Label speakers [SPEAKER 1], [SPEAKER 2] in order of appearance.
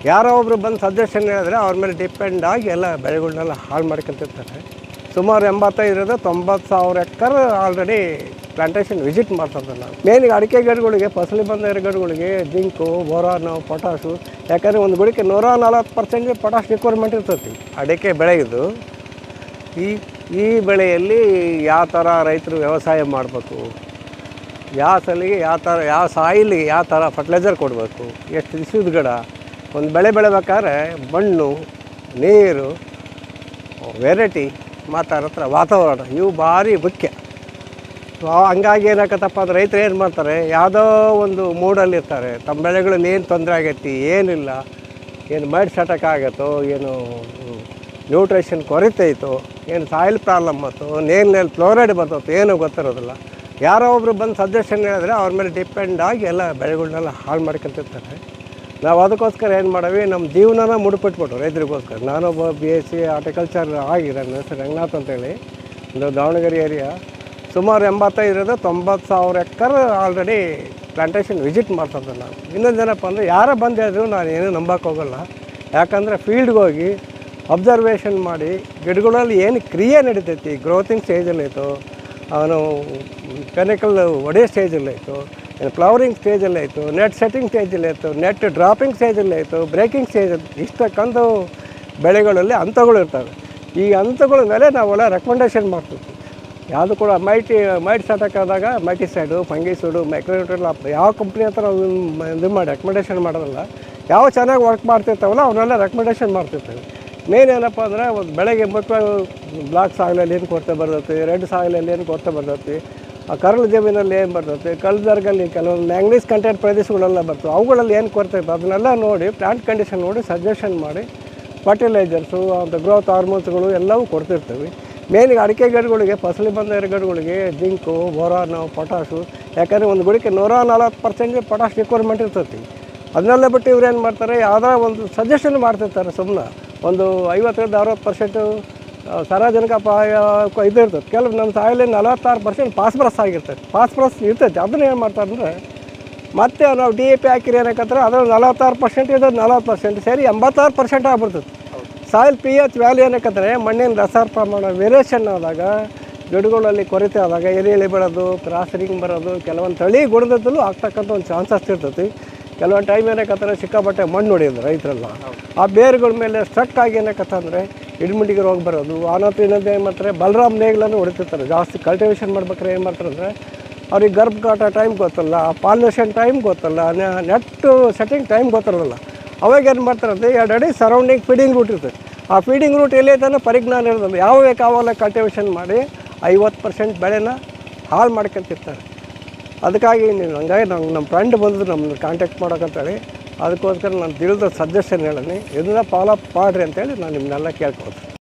[SPEAKER 1] ಯಾರೋ ಒಬ್ಬರು ಬಂದು ಸಜೆಷನ್ ಹೇಳಿದ್ರೆ ಅವ್ರ ಮೇಲೆ ಡಿಪೆಂಡ್ ಆಗಿ ಎಲ್ಲ ಬೆಳೆಗಳನ್ನೆಲ್ಲ ಹಾಳು ಮಾಡ್ಕೊತಿರ್ತಾರೆ. ಸುಮಾರು 85-90 ಸಾವಿರ ಎಕರೆ ಆಲ್ರೆಡಿ ಪ್ಲಾಂಟೇಷನ್ ವಿಸಿಟ್ ಮಾಡ್ತಾರೆ. ನಾವು ಮೇನಿಗೆ ಅಡಿಕೆ ಗಿಡಗಳಿಗೆ ಫಸಲಿ ಬಂದ ಗಿಡಗಳಿಗೆ ಜಿಂಕು, ಬೋರಾನು, ಪೊಟಾಶು, ಯಾಕಂದರೆ ಒಂದು ಗಿಡಕ್ಕೆ 140% ಪೊಟಾಶ್ ರಿಕ್ವೈರ್ಮೆಂಟ್ ಇರ್ತೈತಿ ಅಡಿಕೆ ಬೆಳೆಯೋದು. ಈ ಬೆಳೆಯಲ್ಲಿ ಯಾವ ಥರ ರೈತರು ವ್ಯವಸಾಯ ಮಾಡಬೇಕು, ಯಾವ ಸಲಿಗೆ ಯಾವ ಸಾಯಿಲಿಗೆ ಯಾವ ಥರ ಫರ್ಟಿಲೈಸರ್ ಕೊಡಬೇಕು, ಎಷ್ಟು ದಿವಸದ ಗಿಡ, ಒಂದು ಬೆಳೆ ಬೆಳಿಬೇಕಾದ್ರೆ ಮಣ್ಣು, ನೀರು, ವೆರೈಟಿ ಮಾತಾಡತ್ರ ವಾತಾವರಣ ಇವು ಭಾರಿ ಮುಖ್ಯ. ಹಂಗಾಗಿ ಏನಾಗತ್ತಪ್ಪ ಅಂದ್ರೆ ರೈತರು ಏನು ಮಾಡ್ತಾರೆ, ಯಾವುದೋ ಒಂದು ಮೂಡಲ್ಲಿರ್ತಾರೆ. ತಮ್ಮ ಬೆಳೆಗಳಲ್ಲಿ ಏನು ತೊಂದರೆ ಆಗೈತಿ, ಏನಿಲ್ಲ, ಏನು ಮೈಡ್ ಸಟಕ್ ಆಗತ್ತೋ, ಏನು ನ್ಯೂಟ್ರಿಷನ್ ಕೊರತೆ ಐತೋ, ಏನು ಸಾಯಿಲ್ ಪ್ರಾಬ್ಲಮ್ ಆಯ್ತು, ನೀರಿನಲ್ಲಿ ಫ್ಲೋರೈಡ್ ಬರ್ತೈತೆ, ಏನೂ ಗೊತ್ತಿರೋದಿಲ್ಲ. ಯಾರೋ ಒಬ್ಬರು ಬಂದು ಸಜೆಷನ್ ಹೇಳಿದ್ರೆ ಅವ್ರ ಮೇಲೆ ಡಿಪೆಂಡ್ ಆಗಿ ಎಲ್ಲ ಬೆಳೆಗಳನ್ನೆಲ್ಲ ಹಾಳು ಮಾಡ್ಕೊತಿರ್ತಾರೆ. ನಾವು ಅದಕ್ಕೋಸ್ಕರ ಏನು ಮಾಡೀವಿ, ನಮ್ಮ ಜೀವನನ ಮುಡುಪಿಟ್ಬಿಟ್ಟು ರೈತರಿಗೋಸ್ಕರ. ನಾನೊಬ್ಬ BSc ಹಾರ್ಟಿಕಲ್ಚರ್ ಆಗಿ ನನ್ನ ಹೆಸರು ರಂಗನಾಥ್ ಅಂತೇಳಿ, ಒಂದು ದಾವಣಗೆರೆ ಏರಿಯಾ. ಸುಮಾರು 85-90 ಸಾವಿರ ಎಕರೆ ಆಲ್ರೆಡಿ ಪ್ಲಾಂಟೇಷನ್ ವಿಸಿಟ್ ಮಾಡ್ತಾರೆ. ನಾವು ಇನ್ನೊಂದು ಏನಪ್ಪ ಅಂದರೆ ಯಾರೋ ಬಂದು ಹೇಳಿದ್ರು ನಾನು ಏನೂ ನಂಬಕ್ಕೆ ಹೋಗೋಲ್ಲ. ಯಾಕಂದರೆ ಫೀಲ್ಡ್ಗೆ ಹೋಗಿ ಅಬ್ಸರ್ವೇಷನ್ ಮಾಡಿ ಗಿಡಗಳಲ್ಲಿ ಏನು ಕ್ರಿಯೆ ನಡೀತೈತಿ, ಗ್ರೋತಿಂಗ್ ಸ್ಟೇಜಲ್ಲೈತು, ಅವನು ಪೆನಿಕಲ್ ಒಡೆಯೋ ಸ್ಟೇಜಲ್ಲೈತು, ಏನು ಫ್ಲವರಿಂಗ್ ಸ್ಟೇಜಲ್ಲೈತು, ನೆಟ್ ಸೆಟ್ಟಿಂಗ್ ಸ್ಟೇಜಲ್ಲೈತು, ನೆಟ್ ಡ್ರಾಪಿಂಗ್ ಸ್ಟೇಜಲ್ಲೈತು, ಬ್ರೇಕಿಂಗ್ ಸ್ಟೇಜ್, ಇಷ್ಟಕ್ಕಂದು ಬೆಳೆಗಳಲ್ಲಿ ಹಂತಗಳು ಇರ್ತವೆ. ಈ ಹಂತಗಳ ಮೇಲೆ ನಾವೆಲ್ಲ ರೆಕಮೆಂಡೇಷನ್ ಮಾಡ್ತೀವಿ. ಯಾವುದು ಕೂಡ ಮೈಟ್ ಸ್ಟಾರ್ಟಕ್ ಆದಾಗ ಮೈಟಿಸೈಡು, ಫಂಗಿಸೈಡು, ಮೈಕ್ರೋನ್ಯೂಟ್ರಿಯಲ್ ಯಾವ ಕಂಪ್ನಿ ಹತ್ರ ಇದು ಮಾಡಿ ರೆಕಮೆಂಡೇಷನ್ ಮಾಡೋದಲ್ಲ. ಯಾವ ಚೆನ್ನಾಗಿ ವರ್ಕ್ ಮಾಡ್ತಿರ್ತಾವಲ್ಲ ಅವನ್ನೆಲ್ಲ ರೆಕಮೆಂಡೇಷನ್ ಮಾಡ್ತಿರ್ತೀವಿ. ಮೇನ್ ಏನಪ್ಪ ಅಂದರೆ ಒಂದು ಬೆಳೆಗೆ ಮುಖ್ಯವಾಗಿ ಬ್ಲಾಕ್ ಸಾಯಿಲಲ್ಲಿ ಏನು ಕೊರತೆ ಬರ್ತೈತಿ, ರೆಡ್ ಸಾಯಿಲಲ್ಲಿ ಏನು ಕೊರತೆ ಬರ್ತೈತಿ, ಆ ಕರಳು ಜಮೀನಲ್ಲಿ ಏನು ಬರ್ತೈತಿ, ಕಲ್ದರ್ಗಲ್ಲಿ ಕೆಲವೊಂದು ಮ್ಯಾಂಗ್ನೀಸ್ ಕಂಟೆಂಟ್ ಪ್ರದೇಶಗಳೆಲ್ಲ ಬರ್ತವೆ, ಅವುಗಳಲ್ಲಿ ಏನು ಕೊರತೆ ಇರ್ತದೆ ಅದನ್ನೆಲ್ಲ ನೋಡಿ ಪ್ಲಾಂಟ್ ಕಂಡೀಷನ್ ನೋಡಿ ಸಜೆಷನ್ ಮಾಡಿ ಫರ್ಟಿಲೈಸರ್ಸು, ಅಂತ ಗ್ರೋತ್ ಹಾರ್ಮೋನ್ಸ್ಗಳು ಎಲ್ಲವೂ ಕೊಡ್ತಿರ್ತೀವಿ. ಮೇನಿಗೆ ಅಡಿಕೆ ಗಿಡಗಳಿಗೆ ಫಸಲಿ ಬಂದ ಗಿಡಗಳಿಗೆ ಜಿಂಕು, ಬೋರಾನು, ಪೊಟಾಶು, ಯಾಕಂದರೆ ಒಂದು ಗಿಡಕ್ಕೆ 140% ಪೊಟಾಶ್ ರಿಕ್ವೈರ್ಮೆಂಟ್ ಇರ್ತೈತಿ. ಅದನ್ನೆಲ್ಲ ಬಿಟ್ಟು ಇವ್ರು ಏನು ಮಾಡ್ತಾರೆ, ಯಾವುದೋ ಒಂದು ಸಜೆಷನ್ ಮಾಡ್ತಿರ್ತಾರೆ. ಸುಮ್ಮನೆ ಒಂದು 50-60% ಸಾರ್ವಜನಿಕ ಇದು ಇರ್ತದೆ. ಕೆಲವು ನಮ್ಮ ಸಾಯಲ್ಲಿ 46% ಫಾಸ್ಫರಸ್ ಆಗಿರ್ತೈತೆ, ಫಾಸ್ಫರಸ್ ಇರ್ತೈತೆ. ಅದನ್ನ ಏನು ಮಾಡ್ತಾರೆ ಅಂದರೆ ಮತ್ತೆ ನಾವು DAP ಹಾಕಿರಿ ಏನಕ್ಕಂದ್ರೆ ಅದ್ರಲ್ಲಿ 46% ಇದೆ, 40% ಸೇರಿ 86% ಆಗ್ಬಿಡ್ತದೆ. ಸಾಯಿಲ್ pH ವ್ಯಾಲ್ಯೂ ಏನಕ್ಕಂದರೆ ಮಣ್ಣಿನ ರಸಾರ ಪ್ರಮಾಣ ವೇರಿಯೇಷನ್ ಆದಾಗ, ಗಿಡಗಳಲ್ಲಿ ಕೊರತೆ ಆದಾಗ ಎಲೆ ಬರೋದು, ಕ್ರಾಸರಿಂಗ್ ಬರೋದು, ಕೆಲವೊಂದು ತಳಿ ಗುಣದಲ್ಲೂ ಆಗ್ತಕ್ಕಂಥ ಒಂದು ಚಾನ್ಸಸ್ ಇರ್ತೈತಿ. ಕೆಲವೊಂದು ಟೈಮ್ ಏನಕ್ಕಂತಾರೆ ಸಿಕ್ಕಾಪಟ್ಟೆ ಮಣ್ಣು ಹೊಡೆಯೋದು ರೈತರೆಲ್ಲ. ಆ ಬೇರುಗಳ ಮೇಲೆ ಸ್ಟ್ರಕ್ ಆಗಿ ಏನಕ್ಕಂತಂದರೆ ಇಡ್ಮಿಂಡಿಗೆ ರೋಗ ಬರೋದು. ಆನಂತರ ಇನ್ನೊಂದು ಏನು ಮಾಡ್ತಾರೆ, ಬಲರಾಮ್ ನೇಗ್ಲನ್ನು ಹೊಡಿತಿರ್ತಾರೆ. ಜಾಸ್ತಿ ಕಲ್ಟಿವೇಷನ್ ಮಾಡ್ಬೇಕಾದ್ರೆ ಏನು ಮಾಡ್ತಾರೆ ಅಂದರೆ ಅವ್ರಿಗೆ ಗರ್ಭಕಾಟ ಟೈಮ್ ಗೊತ್ತಲ್ಲ, ಪಾಲಿನೇಷನ್ ಟೈಮ್ ಗೊತ್ತಲ್ಲ, ನೆಟ್ಟು ಸೆಟ್ಟಿಂಗ್ ಟೈಮ್ ಗೊತ್ತಿರೋದಿಲ್ಲ. ಅವಾಗ ಏನು ಮಾಡ್ತಾರೆ ಅಂದರೆ 2 ಅಡಿ ಸರೌಂಡಿಂಗ್ ಫೀಡಿಂಗ್ ರೂಟ್ ಇರ್ತದೆ. ಆ ಫೀಡಿಂಗ್ ರೂಟ್ ಎಲ್ಲಿ ಐತಾನೆ ಪರಿಜ್ಞಾನ ಇರೋದಿಲ್ಲ. ಯಾವಾಗ ಕಲ್ಟಿವೇಷನ್ ಮಾಡಿ 50% ಬೆಳೆನ ಹಾಳು ಮಾಡ್ಕೊಂತಿರ್ತಾರೆ. ಅದಕ್ಕಾಗಿ ಹಂಗಾಗಿ ನಮ್ಮ ಫ್ರೆಂಡ್ ಬಂದು ನಮ್ಮನ್ನು ಕಾಂಟ್ಯಾಕ್ಟ್ ಮಾಡೋಕ್ಕಂತೇಳಿ ಅದಕ್ಕೋಸ್ಕರ ನಾನು ತಿಳಿದ ಸಜೆಷನ್ ಹೇಳೀನಿ. ಇದನ್ನ ಫಾಲೋ ಅಪ್ ಮಾಡಿರಿ ಅಂತೇಳಿ ನಾನು ನಿಮ್ಮನ್ನೆಲ್ಲ ಕೇಳ್ಕೊಳ್ತೀನಿ.